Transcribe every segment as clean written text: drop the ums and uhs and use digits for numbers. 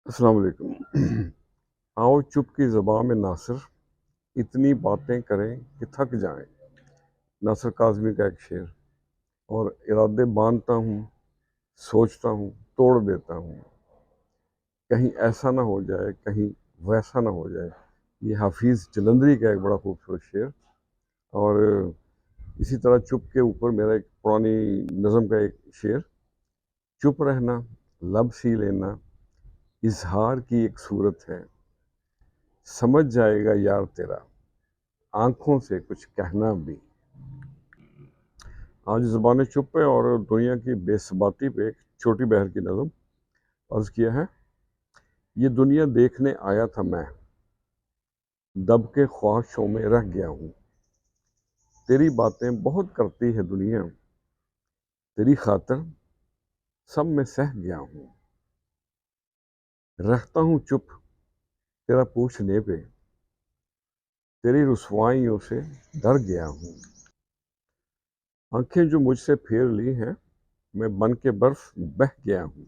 السلام علیکم۔ آؤ چپ کی زباں میں ناصر، اتنی باتیں کریں کہ تھک جائیں۔ ناصر کاظمی کا ایک شعر۔ اور ارادے باندھتا ہوں، سوچتا ہوں، توڑ دیتا ہوں، کہیں ایسا نہ ہو جائے، کہیں ویسا نہ ہو جائے۔ یہ حافظ جلندری کا ایک بڑا خوبصورت شعر۔ اور اسی طرح چپ کے اوپر میرا ایک پرانی نظم کا ایک شعر: چپ رہنا، لب سی لینا، اظہار کی ایک صورت ہے، سمجھ جائے گا یار تیرا، آنکھوں سے کچھ کہنا بھی۔ آج زبانیں چپ ہے اور دنیا کی بے ثباتی پہ ایک چھوٹی بہر کی نظم عرض کیا ہے۔ یہ دنیا دیکھنے آیا تھا میں، دب کے خواہشوں میں رہ گیا ہوں۔ تیری باتیں بہت کرتی ہے دنیا، تیری خاطر سب میں سہ گیا ہوں۔ رہتا ہوں چپ تیرا پوچھنے پہ، تیری رسوائیوں سے ڈر گیا ہوں۔ آنکھیں جو مجھ سے پھیر لی ہیں، میں بن کے برف بہہ گیا ہوں۔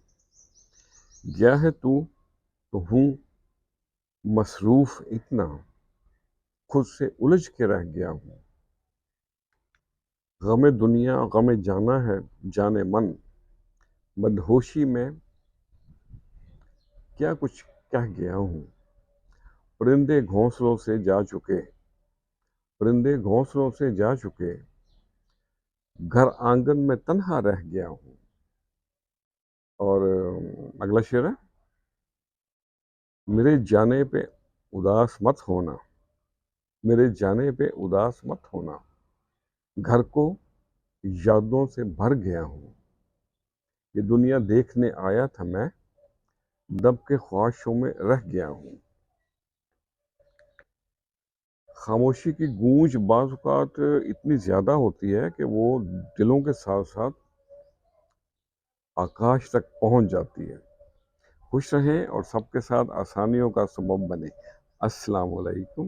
گیا ہے تو ہوں مصروف اتنا، خود سے الجھ کے رہ گیا ہوں۔ غم دنیا غم جانا ہے جانے من، مدہوشی میں کیا کچھ کہہ گیا ہوں۔ پرندے گھونسلوں سے جا چکے، پرندے گھونسلوں سے جا چکے، گھر آنگن میں تنہا رہ گیا ہوں۔ اور اگلا شعر ہے: میرے جانے پہ اداس مت ہونا، میرے جانے پہ اداس مت ہونا، گھر کو یادوں سے بھر گیا ہوں۔ یہ دنیا دیکھنے آیا تھا میں، دب کے خواہشوں میں رہ گیا ہوں۔ خاموشی کی گونج بعض اوقات اتنی زیادہ ہوتی ہے کہ وہ دلوں کے ساتھ ساتھ آکاش تک پہنچ جاتی ہے۔ خوش رہیں اور سب کے ساتھ آسانیوں کا سبب بنیں۔ السلام علیکم۔